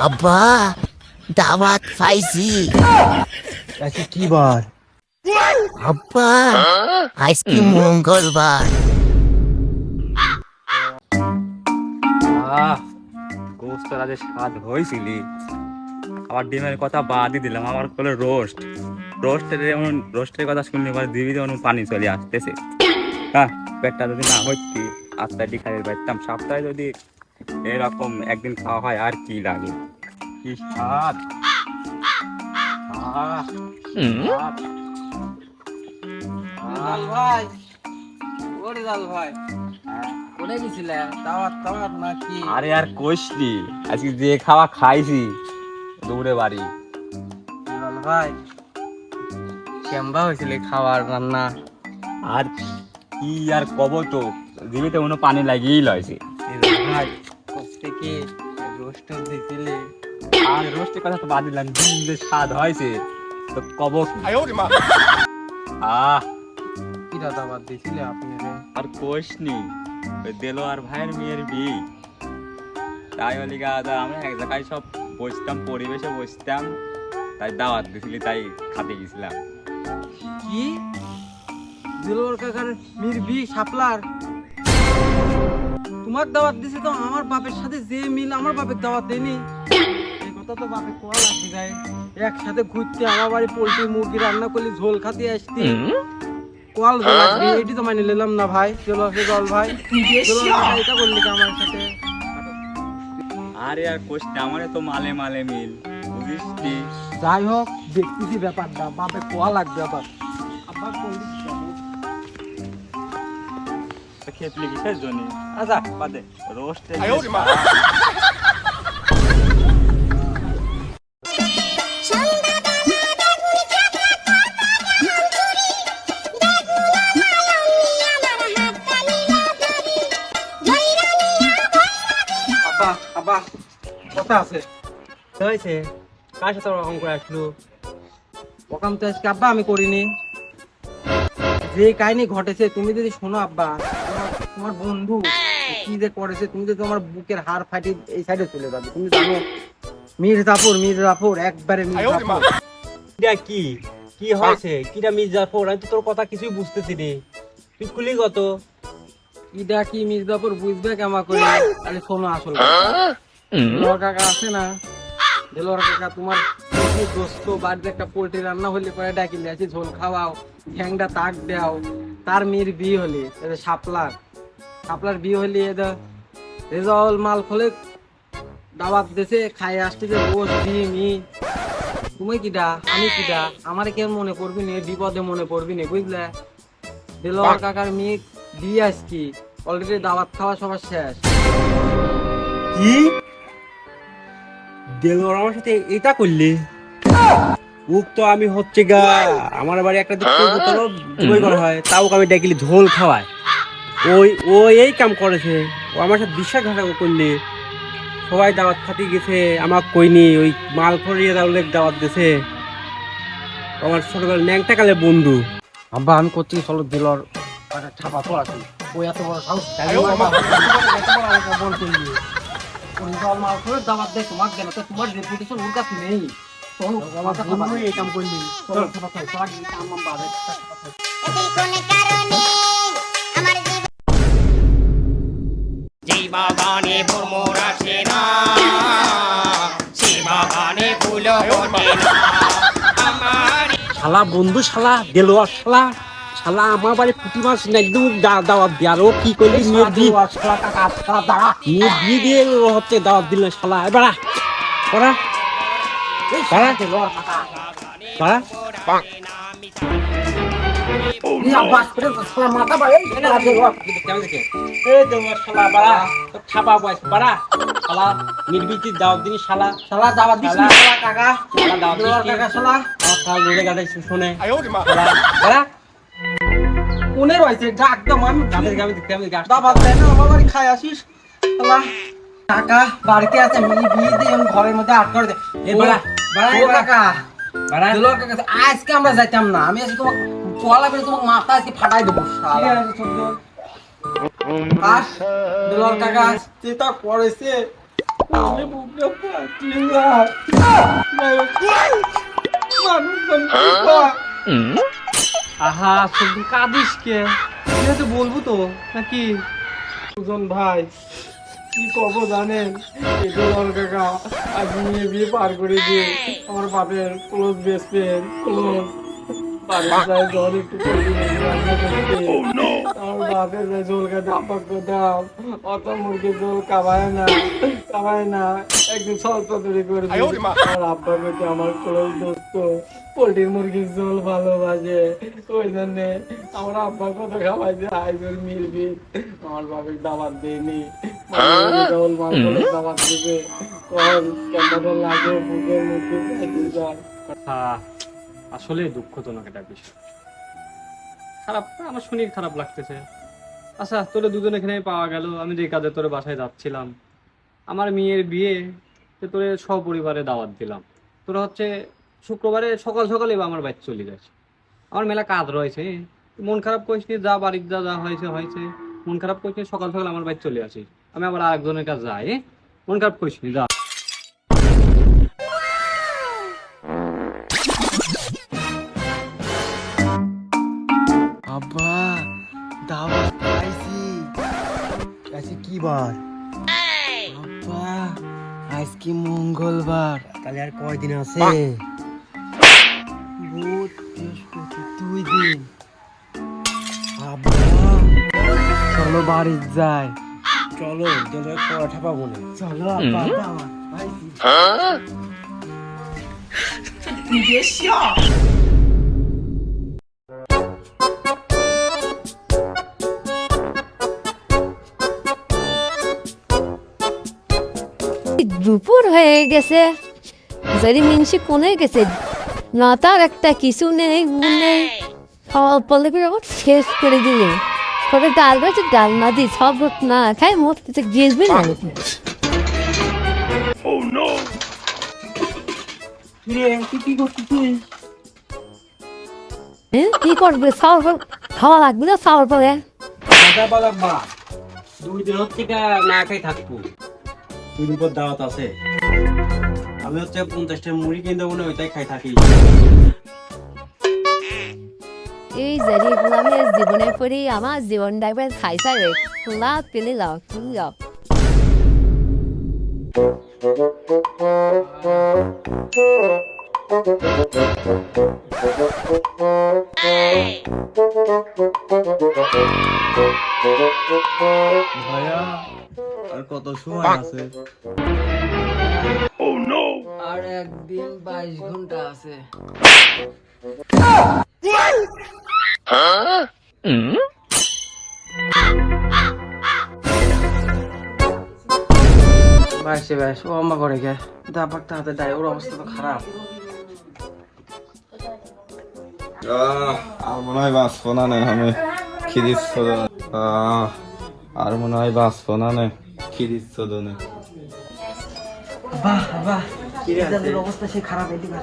আব্বা দাওয়াত পাইছি। আজকে কি বার? আব্বা আজকে মঙ্গলবার। গোস্ত রাজে স্বাদ হয়েছিলি, আবার ডিমের কথা বাদই দিলাম, আমার কোলে রোস্টের কথা শুনলে এবার দিবি যেমন পানি চলে আসতেছে। হ্যাঁ, পেটটা যদি না হচ্ছে আস্তাটি খাইয়ে পারতাম। সপ্তাহে যদি এরকম একদিন খাওয়া হয় আর কি লাগে, কি স্বাদ। ভাই ওরে জাল ভাই, কোনে গেছিলে? দাওয়াত দাওয়াত নাকি? আরে আর কইসনি, আজকে যে খাওয়া খাইছি দৌড়ে বাড়ি। জাল ভাই কেমবা হয়েছিল খাওয়ার রান্না? আর কি আর কব, তো জিবিতে কোনো পানি লাগিয়েই লয়েছে। ভাই থেকে রোস্ট দিছিলে? আর রোস্টের কথা তো বাদ দিলাম, ডিম যে স্বাদ হয়েছে তো কব। কিরা দাওয়াত দিছিলে আপনি রে? আর কোশনি, ওই দেলোয়ার ভাইয়ের মেয়ের বিয়ে, তাই হলি গাদা আমরা এক জায়গায় সব বসতাম, পরিবেশে বসতাম, তাই দাওয়াত দিছিলি, তাই খাতে গেছিলাম। কি দিলওয়ার কাকার মিরবি শাপলার তোমার দাওয়াত দিছে? তো আমার বাপের সাথে যে মিল আমার বাপের দাওয়াত দেয়নি। এই কথা তো বাপে কোয়া লাগতে যায়। একসাথে ঘুরতে আমার বাড়ি পোল্ট্রি মুরগি রান্না করলে ঝোল খাতে আসতি, কোয়াল লাগবে। এটি তো মানে নিলাম না ভাই। চলো জল ভাই, এটা বললি কি আমার সাথে? আরে আর কোশনি, আমারে তো মালে মালে মিল, বুঝিস কি? যাই হোক দেখতেছি ব্যাপারটা, বাপে কোয়া লাগবে আবার। আবার বললি খেপলি কিসের জন্য? আচ্ছা বাদে, রোস্টে কথা আছে। হয়েছে কার সাথে ওরকম করে আসলো? ওরকম তো আজকে আব্বা আমি করিনি। যে কাহিনী ঘটেছে তুমি যদি শোনো আব্বা, তোমার বন্ধু কি যে করেছে, তুমি তো তোমার বুকের হাড় ফাটি এই সাইডে চলে যাবে। তুমি জানো মির্জাপুর একবারে মির্জাপুর। কি কি হয়েছে? কিটা মির্জাপুর? আমি তো তোর কথা কিছুই বুঝতেছি রে, তুই খুলি কত? ইডা কি মির্জাপুর বুঝবে কেমন করে? তাহলে শোনো আসল দেলোয়ার কাকা আছে না, দেলোয়ার কাকা তোমার দোস্ত বাড়িতে একটা পোল্ট্রি রান্না হলে পরে ডাকিলে আছে, ঝোল খাওয়াও, ঠ্যাংটা তাক দেও। তার মেয়ের বিয়ে হলে শাপলার বিয়ে হলে রেজাউল মাল খোলে দাওয়াত দেশে খাই আসতেছে বস দিয়ে মি। তুমি কিডা আমি কিডা, আমার কেমন মনে পড়বি নে, বিপদে মনে পড়বি নে, বুঝলে? দেলোয়ার কাকার মেয়ে বিয়ে আসছি, অলরেডি দাওয়াত খাওয়া সবার শেষ। কি দেলোয়ার আমার সাথে এটা করলি? উক তো আমি হচ্ছে গা আমার বাড়ি একটা দুই করা হয়, তাও আমি ডাকিলি ঝোল খাওয়ায়। ও এই কাম করেছে, ও আমার সাথে বিশ্বাসঘাতকতা করলি। সবাই দাওয়াত খাতে গেছে, আমার কইনি, ওই মাল খরিয়ে দাওয়াত দিছে। আমার ছোটবেলার ন্যাংটা কালে বন্ধু। আব্বা আমি করছি চলো দিলর ছাপা তো আছে, ওই এত বড় সাহস মাল করে দাওয়াত দেয় তোমাকে দেন, তোমার রেপুটেশন ওর কাছে নেই। এই কাম করলি জীবনে ভ্রমর আসে না, জীবনে ফুল ফোটে না আমার। শালা বন্ধু, শালা দেলোয়ার, শালা আমার বাড়ি পুঁটি মাছ একদম দাওয়াত দিয়ে। আর ও কি করলি? মেয়ে বিয়ে দিয়ে হচ্ছে দাওয়াত দিল শালা। বাড়া বাড়া বাড়া বাড়া। খাই আসিস কাকা বাড়িতে আছে, বিয়ে দিয়ে ঘরের মধ্যে আট করে আজকে আমরা যাইতাম না, আমি আজকে তোমাকে পোয়ালা করে তোমাকে মাথা আজকে ফাটাই দেবো। আর দেলোয়ার কাকা চিন্তা করেছে আমি বুকে পাচ্ছি না মানুষজন কি কয়? আহা শুধু কাঁদিস কে ঠিক আছে বলবো তো নাকি সুজন ভাই কি করবো জানেন এই দেলোয়ার কাকা আজ নিয়ে বিয়ে পার করে দিয়ে আমার বাপের ক্লোজ বেস্ট ফ্রেন্ড ক্লোজ বাড়ির যায় জল একটু করে দিয়ে রান্না করতে আমার বাপের যায় জল খাতে আপাক দাম অত মুরগির জল কাবায় না একদিন সলপতরি করে আমার আব্বা করতে আমার ক্লোজ দোস্ত পোল্ট্রির মুরগির জল ভালোবাসে ওই জন্যে আমার আব্বা কত খাওয়াই যে আইজল মিলবি আমার বাপের দাবাত দেয়নি জল মাংস দাবাত দিবে কখন কেমন লাগে বুকের মধ্যে খাইতে যায়। আসলে দুঃখজনক একটা বিষয় খারাপ আমার শুনে খারাপ লাগতেছে। আচ্ছা তোরে দুজন এখানে পাওয়া গেল আমি যে কাজে তোর বাসায় যাচ্ছিলাম আমার মেয়ের বিয়ে তোরে সপরিবারে দাওয়াত দিলাম তোরা হচ্ছে শুক্রবারে সকাল সকালে আমার বাইক চলে যাচ্ছে আমার মেলা কাজ রয়েছে মন খারাপ করিস নি যা বাড়ির যা হয়েছে মন খারাপ করিস নি সকাল সকাল আমার বাইক চলে আসিস আমি আবার আরেকজনের কাছে যাই মন খারাপ করিস নি যা। আব্বা দাওয়াত পাইছি আজকে কি বার আব্বা আজকে মঙ্গলবার তাহলে আর কয়দিন আছে বুধ বৃহস্পতি 2 দিন আব্বা চলো বাড়ি যাই চলো তোদের পরোটা পাবো না চলো আব্বা দাওয়াত পাইছি দুপুর হয়ে গেছে যদি মিনসি কোনে গেছে না তার একটা কিছু নেই নেই অল্প লেগে শেষ করে দিলে তবে ডাল গাছে ডাল না দিই সব না খাই মরতে গেছবে না কি করবে সব খাওয়া লাগবে না খাওয়ার পরে দুই দিন হচ্ছে না খাই থাকবো 2 দিন পর দাওয়াত আছে আমি হচ্ছে 50টা মুড়ি কিনতে মনে ওইটাই খাই থাকি এই জারিগুলো আমি জীবনের পরে আমার জীবনটা একবার খাইছাই রে খোলা পেলে লাও কি লাও ভাইয়া আর কত সময় আছে আর একদিন 22 ঘন্টা আছে বাইশে বাইশ ও আম্মা করে গে দাবাকটা হাতে দেয় ওর অবস্থা তো খারাপ আর মনে হয় বাঁচবো না আমি খিদিচ্ছ আর মনে হয় বাঁচবো না খিদিচ্ছ দোনে বাহ বাহ কিরে অবস্থা সে খারাপ এদিকে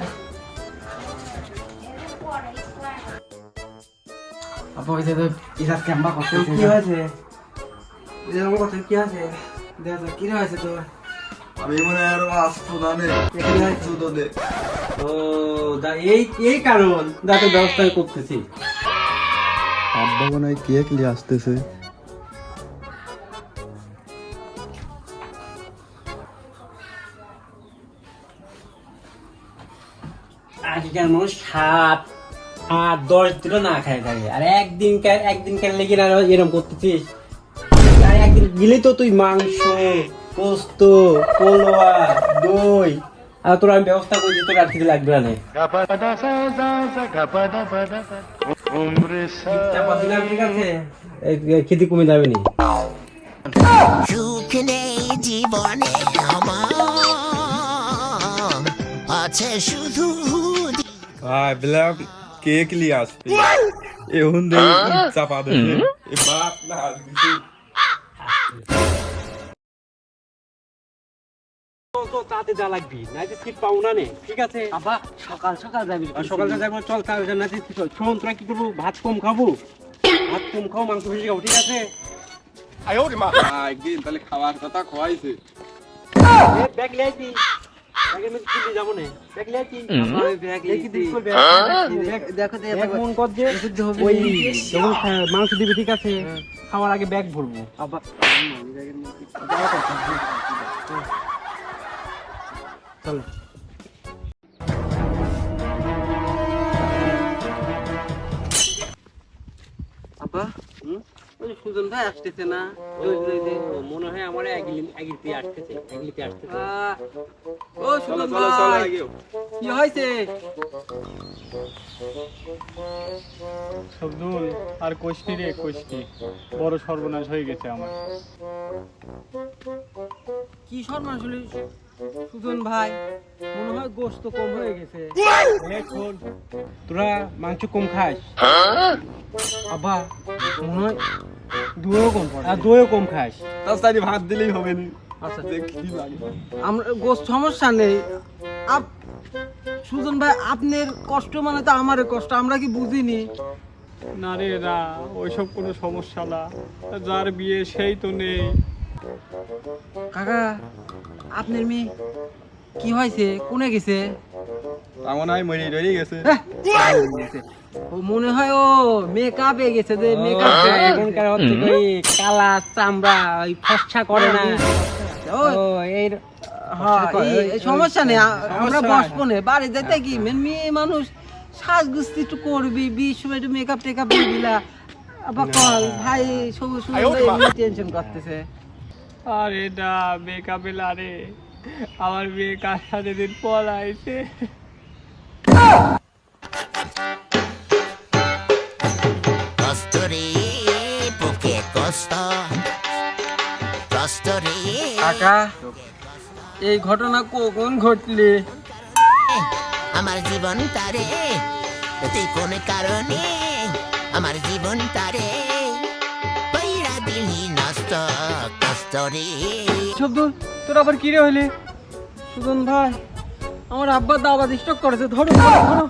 আপু ওই যে ইরাত ক্যাম্বা করতে কি হয়েছে এরকম কথা কি আছে দেখা কি হয়েছে তোর আমি মনে হয় আর বাঁচবো না দোনে ও দা এই কারণ দাঁতে ব্যবস্থা করতেছি আব্বা মনে হয় কেক নিয়ে আসতেছে আজকের মানুষ 7-10 দিন না খায় থাকে আর একদিন কেন লেগে না এরকম করতেছিস আর একদিন গেলে তো তুই মাংস পোস্ত পোলোয়া দই আর তোর আমি ব্যবস্থা করে দিই তোর আর কিছু লাগবে না ঠিক আছে খেতে কমে যাবে নি সুখ নেই জীবনে আমার আছে শুধু বললাম কেক নিয়ে আসতে এখন দেখি চাপা দেবে বাপ না তো তাতে যা লাগবি নাইতে সিট পাও না নে ঠিক আছে আব্বা সকাল সকাল যাবি সকালটা যাবো চল কাল নাইতে শোন তোরা কি করবো ভাত কম খাবো মাংস বেশি খাবো ঠিক আছে একদিন তাহলে খাওয়ার কথা খোয়াইছে। ব্যাগ লিয়েছি, ব্যাগের মধ্যে কি যাবো না, ব্যাগ লিয়েছি। দেখো তো ব্যাগ মন কর যে ওই যখন মাংস দিবে ঠিক আছে, খাওয়ার আগে ব্যাগ ভরবো। আবার চলো। আপা ওই সুজন ভাই আসতেছে না? মনে হয় আমার এগিলিতে আসতেছে। ও সুজন ভাই কি হয়েছে? শব্দুল আর কষ্টি রে কষ্টি, বড় সর্বনাশ হয়ে গেছে আমার। কি সর্বনাশ হলো সুজন ভাই? মনে হয় গোশত কম হয়ে গেছে। শোন, তোরা মাংস কম খাস, আব্বা মনে হয় আর দইও কম খাস। তাড়াতাড়ি ভাত দিলেই হবে না। আচ্ছা আমরা গোশত সমস্যা নেই। সুজন ভাই আপনার কষ্ট মানে তো আমারও কষ্ট, আমরা কি বুঝিনি? না রে না, ওইসব কোনো সমস্যা না, যার বিয়ে সেই তো নেই। কাকা আপনার মেয়ে কি হয়েছে? কোনে গেছে? মনে হয় মরে রয়ে গেছে। ও মনে হয় ও মেকআপে গেছে, যে মেকআপ এখনকার হচ্ছে ওই কালা চামড়া, ওই ফসা করে না। ও এই হ্যাঁ, এই সমস্যা নেই, আমরা বসবো না। বাড়ি যাইতে কি মেয়ে মানুষ সাজগুস্তি একটু করবি, 20 সময় একটু মেকআপ টেকআপ দিয়ে দিলা। আবার কল ভাই সবুজ টেনশন করতেছে। আরে না, মেকআপে লারে, আমার মেয়ে কার সাথে দিন পলাইছে। কষ্ট রে বুকে কষ্ট, কষ্ট রে কাকা এই ঘটনা কখন ঘটলে? আমার জীবন তারে, তুই কোন কারণে আমার জীবন তারে পয়রা দিলি নষ্ট, কষ্ট রে। শব্দ তোর আবার কি রে হইলে? সুজন ভাই আমার আব্বা দাওয়া ডিস্টার্ব করেছে, ধরো ধরো ধরো।